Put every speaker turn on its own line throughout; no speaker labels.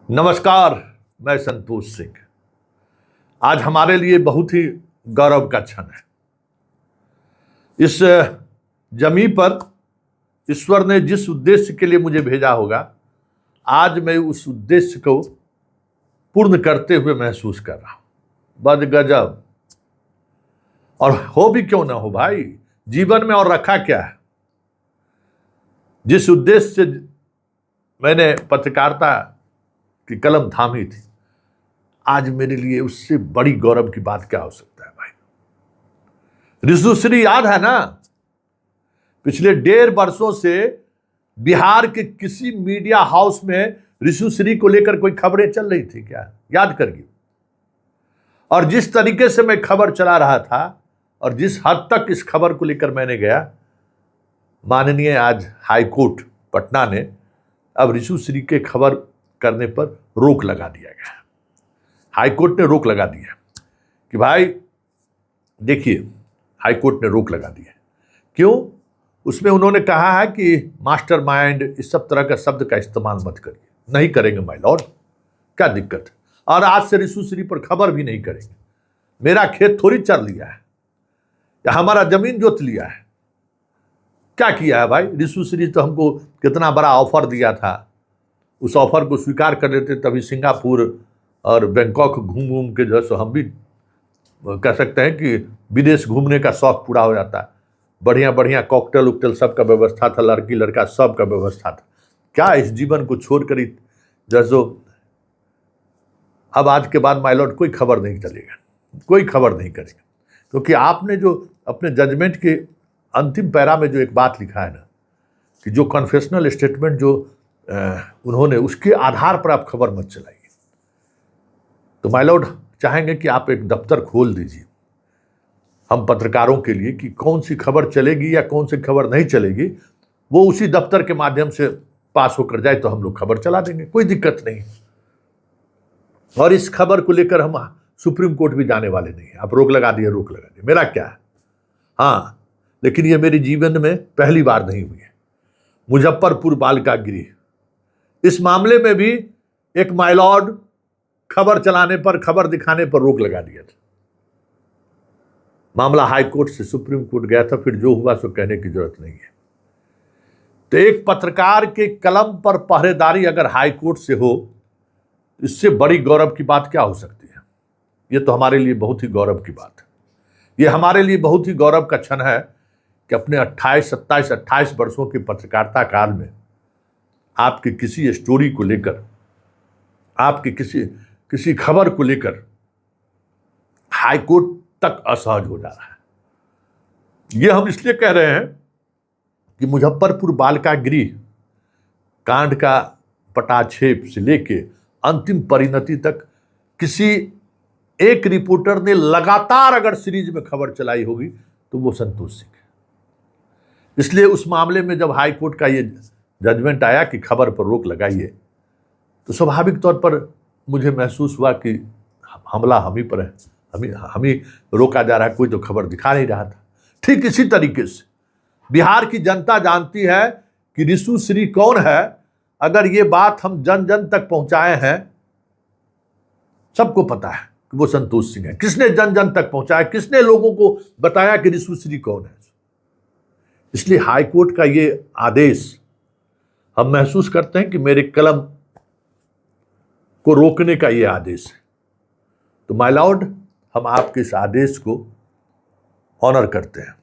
नमस्कार। मैं संतोष सिंह। आज हमारे लिए बहुत ही गौरव का क्षण है। इस जमीन पर ईश्वर ने जिस उद्देश्य के लिए मुझे भेजा होगा, आज मैं उस उद्देश्य को पूर्ण करते हुए महसूस कर रहा हूं। बद गजब। और हो भी क्यों ना हो भाई, जीवन में और रखा क्या है। जिस उद्देश्य से मैंने पत्रकारिता की कलम थामी थी, आज मेरे लिए उससे बड़ी गौरव की बात क्या हो सकता है भाई। ऋषुश्री याद है ना, पिछले 1.5 वर्षों से बिहार के किसी मीडिया हाउस में ऋषुश्री को लेकर कोई खबरें चल रही थी क्या? याद करिए। और जिस तरीके से मैं खबर चला रहा था और जिस हद तक इस खबर को लेकर मैंने गया, माननीय आज हाईकोर्ट पटना ने अब ऋषुश्री के खबर करने पर रोक लगा दिया गया। हाईकोर्ट ने रोक लगा दिया कि भाई देखिए, हाईकोर्ट ने रोक लगा दिया। क्यों? उसमें उन्होंने कहा है कि मास्टरमाइंड, इस सब तरह का शब्द का इस्तेमाल मत करिए। नहीं करेंगे माय लॉर्ड, क्या दिक्कत है। और आज से ऋषुश्री पर खबर भी नहीं करेंगे। मेरा खेत थोड़ी चर लिया है या हमारा जमीन जोत लिया है। क्या किया है भाई? ऋषुश्री तो हमको कितना बड़ा ऑफर दिया था, उस ऑफर को स्वीकार कर लेते तभी सिंगापुर और बैंकॉक घूम घूम के जो है हम भी कह सकते हैं कि विदेश घूमने का शौक पूरा हो जाता। बढ़िया बढ़िया कॉकटेल उकटेल सबका व्यवस्था था, लड़की लड़का सबका व्यवस्था था। क्या इस जीवन को छोड़कर जैसो अब आज के बाद माय लॉर्ड कोई खबर नहीं चलेगा, कोई खबर नहीं करेगा। क्योंकि आपने जो अपने जजमेंट के अंतिम पैरा में जो एक बात लिखा है ना, कि जो कन्फेशनल स्टेटमेंट जो उन्होंने, उसके आधार पर आप खबर मत चलाइए। तो माय लॉर्ड चाहेंगे कि आप एक दफ्तर खोल दीजिए हम पत्रकारों के लिए, कि कौन सी खबर चलेगी या कौन सी खबर नहीं चलेगी, वो उसी दफ्तर के माध्यम से पास होकर जाए तो हम लोग खबर चला देंगे, कोई दिक्कत नहीं। और इस खबर को लेकर हम सुप्रीम कोर्ट भी जाने वाले नहीं है। आप रोक लगा दिए, रोक लगा दिए, मेरा क्या है। हाँ, लेकिन ये मेरे जीवन में पहली बार नहीं हुई है। मुजफ्फरपुर बालिका गृह, इस मामले में भी एक माय लॉर्ड खबर चलाने पर, खबर दिखाने पर रोक लगा दिया था। मामला हाई कोर्ट से सुप्रीम कोर्ट गया था, फिर जो हुआ सो कहने की जरूरत नहीं है। तो एक पत्रकार के कलम पर पहरेदारी अगर हाई कोर्ट से हो, इससे बड़ी गौरव की बात क्या हो सकती है। ये तो हमारे लिए बहुत ही गौरव की बात है। ये हमारे लिए बहुत ही गौरव का क्षण है कि अपने 28 वर्षों की पत्रकारिता काल में आपकी किसी स्टोरी को लेकर, आपकी किसी खबर को लेकर हाईकोर्ट तक असहज हो जा रहा है। यह हम इसलिए कह रहे हैं कि मुजफ्फरपुर बालिका गृह कांड का पटाक्षेप से लेके अंतिम परिणति तक किसी एक रिपोर्टर ने लगातार अगर सीरीज में खबर चलाई होगी तो वो संतोष सिंह है। इसलिए उस मामले में जब हाई कोर्ट का ये जजमेंट आया कि खबर पर रोक लगाइए, तो स्वाभाविक तौर पर मुझे महसूस हुआ कि हमला हम ही पर है, हम ही रोका जा रहा है, कोई तो खबर दिखा नहीं रहा था। ठीक इसी तरीके से बिहार की जनता जानती है कि ऋषुश्री कौन है। अगर ये बात हम जन जन तक पहुंचाए हैं, सबको पता है कि वो संतोष सिंह है। किसने जन जन तक पहुंचाया, किसने लोगों को बताया कि ऋषुश्री कौन है। इसलिए हाईकोर्ट का ये आदेश हम महसूस करते हैं कि मेरे कलम को रोकने का ये आदेश है। तो माय लॉर्ड, हम आपके इस आदेश को ऑनर करते हैं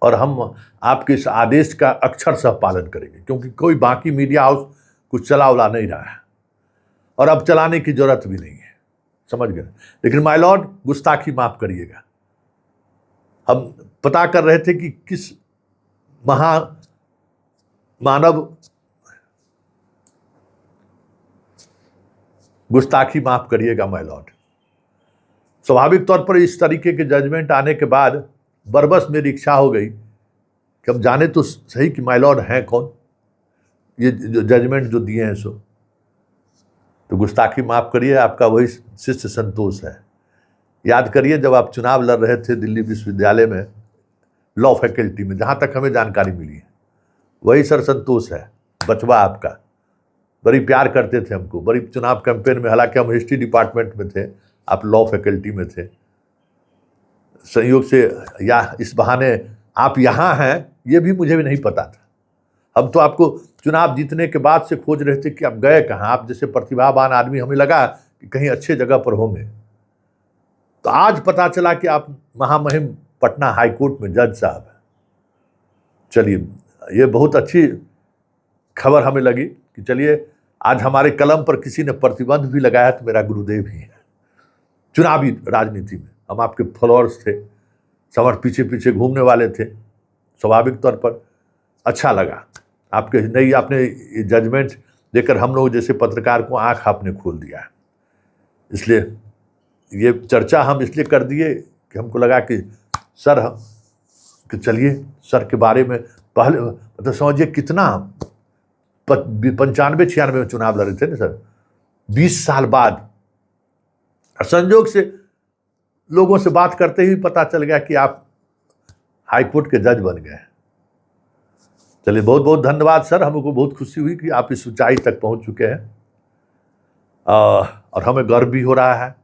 और हम आपके इस आदेश का अक्षरशः पालन करेंगे, क्योंकि कोई बाकी मीडिया हाउस कुछ चला उला नहीं रहा है और अब चलाने की जरूरत भी नहीं है, समझ गए। लेकिन माय लॉर्ड, गुस्ताखी माफ करिएगा। हम पता कर रहे थे कि किस मानव, गुस्ताखी माफ करिएगा माय लॉर्ड। स्वाभाविक तौर पर इस तरीके के जजमेंट आने के बाद बरबस मेरी इच्छा हो गई कि हम जाने तो सही कि माय लॉर्ड हैं कौन, ये जो जजमेंट जो दिए हैं सो। तो गुस्ताखी माफ करिए, आपका वही शिष्य संतोष है। याद करिए, जब आप चुनाव लड़ रहे थे दिल्ली विश्वविद्यालय में लॉ फैकल्टी में, जहाँ तक हमें जानकारी मिली है, वही सर संतोष है, बचवा आपका। बड़ी प्यार करते थे हमको, बड़ी चुनाव कैंपेन में, हालांकि हम हिस्ट्री डिपार्टमेंट में थे, आप लॉ फैकल्टी में थे, संयोग से या इस बहाने आप यहाँ हैं ये भी मुझे भी नहीं पता था। हम तो आपको चुनाव जीतने के बाद से खोज रहे थे कि आप गए कहाँ, आप जैसे प्रतिभावान आदमी, हमें लगा कि कहीं अच्छे जगह पर होंगे। तो आज पता चला कि आप महामहिम पटना हाई कोर्ट में जज साहब हैं। चलिए, ये बहुत अच्छी खबर हमें लगी कि चलिए आज हमारे कलम पर किसी ने प्रतिबंध भी लगाया तो मेरा गुरुदेव ही है। चुनावी राजनीति में हम आपके फॉलोअर्स थे, समर पीछे पीछे घूमने वाले थे, स्वाभाविक तौर पर अच्छा लगा आपके नई आपने जजमेंट देकर हम लोग जैसे पत्रकार को आंख आपने खोल दिया। इसलिए ये चर्चा हम इसलिए कर दिए कि हमको लगा कि सर कि चलिए सर के बारे में पहले मतलब समझिए कितना 95-96 में चुनाव लड़े थे ना सर, 20 साल बाद संजोग से लोगों से बात करते ही पता चल गया कि आप हाई कोर्ट के जज बन गए। चलिए बहुत बहुत धन्यवाद सर, हमको बहुत खुशी हुई कि आप इस ऊंचाई तक पहुंच चुके हैं और हमें गर्व भी हो रहा है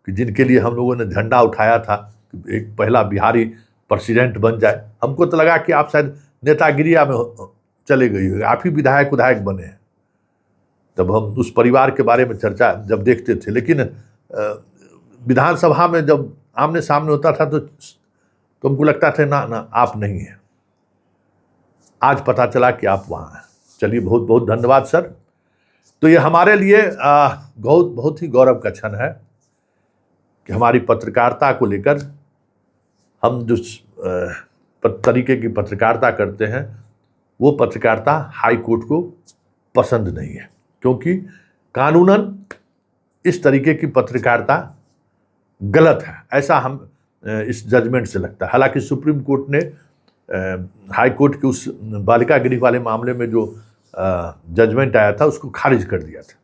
कि जिनके लिए हम लोगों ने झंडा उठाया था कि एक पहला बिहारी प्रेसिडेंट बन जाए। हमको तो लगा कि आप शायद नेतागिरिया में चले गई हो, आप ही विधायक बने हैं। तब हम उस परिवार के बारे में चर्चा जब देखते थे, लेकिन विधानसभा में जब आमने सामने होता था तो हमको लगता था ना ना आप नहीं हैं। आज पता चला कि आप वहाँ हैं। चलिए बहुत बहुत धन्यवाद सर। तो ये हमारे लिए बहुत ही गौरव का क्षण है कि हमारी पत्रकारिता को लेकर हम जो तरीके की पत्रकारिता करते हैं वो पत्रकारिता हाई कोर्ट को पसंद नहीं है, क्योंकि कानूनन इस तरीके की पत्रकारिता गलत है, ऐसा हम इस जजमेंट से लगता है। हालांकि सुप्रीम कोर्ट ने हाई कोर्ट के उस बालिका गृह वाले मामले में जो जजमेंट आया था उसको खारिज कर दिया था।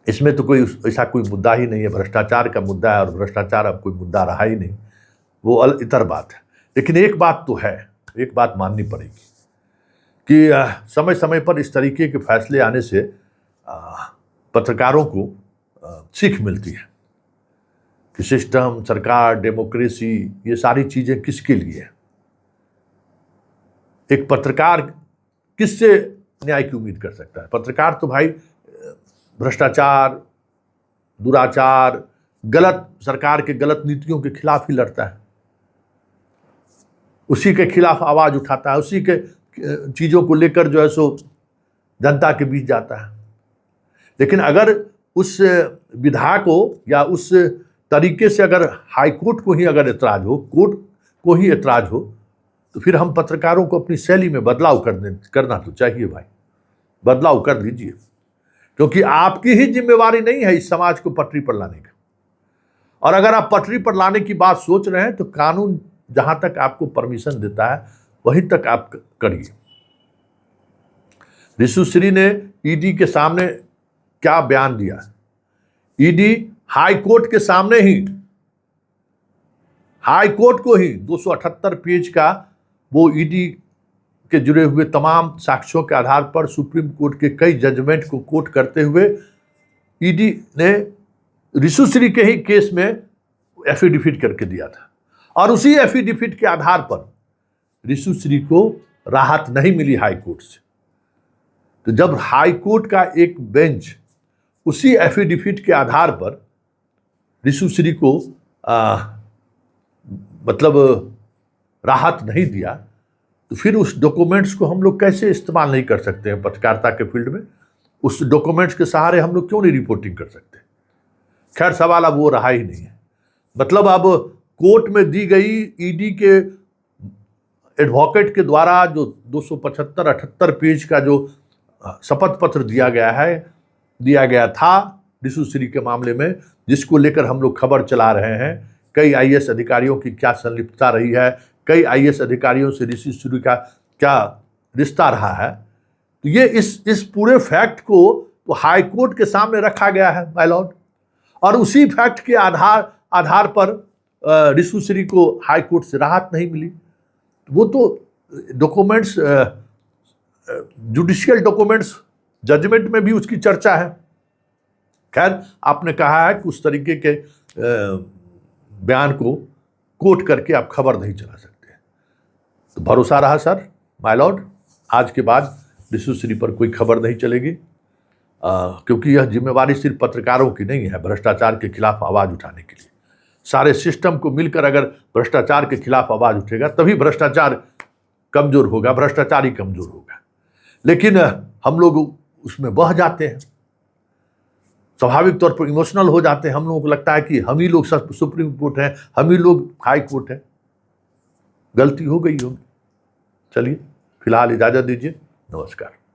इसमें तो कोई ऐसा कोई मुद्दा ही नहीं है, भ्रष्टाचार का मुद्दा है और भ्रष्टाचार अब कोई मुद्दा रहा ही नहीं, वो इतर बात है। लेकिन एक बात तो है, एक बात माननी पड़ेगी कि समय समय पर इस तरीके के फैसले आने से पत्रकारों को सीख मिलती है कि सिस्टम, सरकार, डेमोक्रेसी, ये सारी चीज़ें किसके लिए है। एक पत्रकार किससे न्याय की उम्मीद कर सकता है? पत्रकार तो भाई भ्रष्टाचार, दुराचार, गलत सरकार के गलत नीतियों के खिलाफ ही लड़ता है, उसी के खिलाफ आवाज़ उठाता है, उसी के चीज़ों को लेकर जो है सो जनता के बीच जाता है। लेकिन अगर उस विधा को या उस तरीके से अगर हाई कोर्ट को ही अगर एतराज़ हो, कोर्ट को ही एतराज़ हो, तो फिर हम पत्रकारों को अपनी शैली में बदलाव करना तो चाहिए भाई, बदलाव कर लीजिए, क्योंकि आपकी ही जिम्मेवारी नहीं है इस समाज को पटरी पर लाने का। और अगर आप पटरी पर लाने की बात सोच रहे हैं तो कानून जहां तक आपको परमिशन देता है वहीं तक आप करिए। ऋषुश्री ने ईडी के सामने क्या बयान दिया? ईडी हाई कोर्ट के सामने ही, हाई कोर्ट को ही 278 पेज का वो ईडी के जुड़े हुए तमाम साक्ष्यों के आधार पर सुप्रीम कोर्ट के कई जजमेंट को कोट करते हुए ईडी ने ऋषुश्री के ही केस में एफिडेविट करके दिया था। और उसी एफिडेविट के आधार पर ऋषुश्री को राहत नहीं मिली हाई कोर्ट से। तो जब हाई कोर्ट का एक बेंच उसी एफिडेविट के आधार पर ऋषुश्री को मतलब राहत नहीं दिया, तो फिर उस डॉक्यूमेंट्स को हम लोग कैसे इस्तेमाल नहीं कर सकते हैं पत्रकारिता के फील्ड में? उस डॉक्यूमेंट्स के सहारे हम लोग क्यों नहीं रिपोर्टिंग कर सकते? खैर, सवाल अब वो रहा ही नहीं है। मतलब अब कोर्ट में दी गई ईडी के एडवोकेट के द्वारा जो 275-78 पेज का जो शपथ पत्र दिया गया था ऋषुश्री के मामले में, जिसको लेकर हम लोग खबर चला रहे हैं, कई आईएएस अधिकारियों की क्या संलिप्तता रही है, कई आईएएस अधिकारियों से ऋषुश्री का क्या रिश्ता रहा है, तो ये इस पूरे फैक्ट को तो हाई कोर्ट के सामने रखा गया है माय लॉर्ड। और उसी फैक्ट के आधार पर ऋषुश्री को हाई कोर्ट से राहत नहीं मिली। वो तो डॉक्यूमेंट्स, जुडिशियल डॉक्यूमेंट्स जजमेंट में भी उसकी चर्चा है। खैर, आपने कहा है कि उस तरीके के बयान को कोट करके आप खबर नहीं चला सकते। तो भरोसा रहा सर, माय लॉर्ड, आज के बाद विश्वश्री पर कोई खबर नहीं चलेगी, क्योंकि यह जिम्मेवारी सिर्फ पत्रकारों की नहीं है भ्रष्टाचार के खिलाफ आवाज़ उठाने के लिए। सारे सिस्टम को मिलकर अगर भ्रष्टाचार के खिलाफ आवाज़ उठेगा तभी भ्रष्टाचार कमज़ोर होगा, भ्रष्टाचार ही कमज़ोर होगा। लेकिन हम लोग उसमें बह जाते हैं, स्वाभाविक तौर पर इमोशनल हो जाते हैं। हम लोगों को लगता है कि हम ही लोग सुप्रीम कोर्ट हैं, हम ही लोग हाई कोर्ट हैं। गलती हो गई होगी। चलिए, फिलहाल इजाज़त दीजिए, नमस्कार।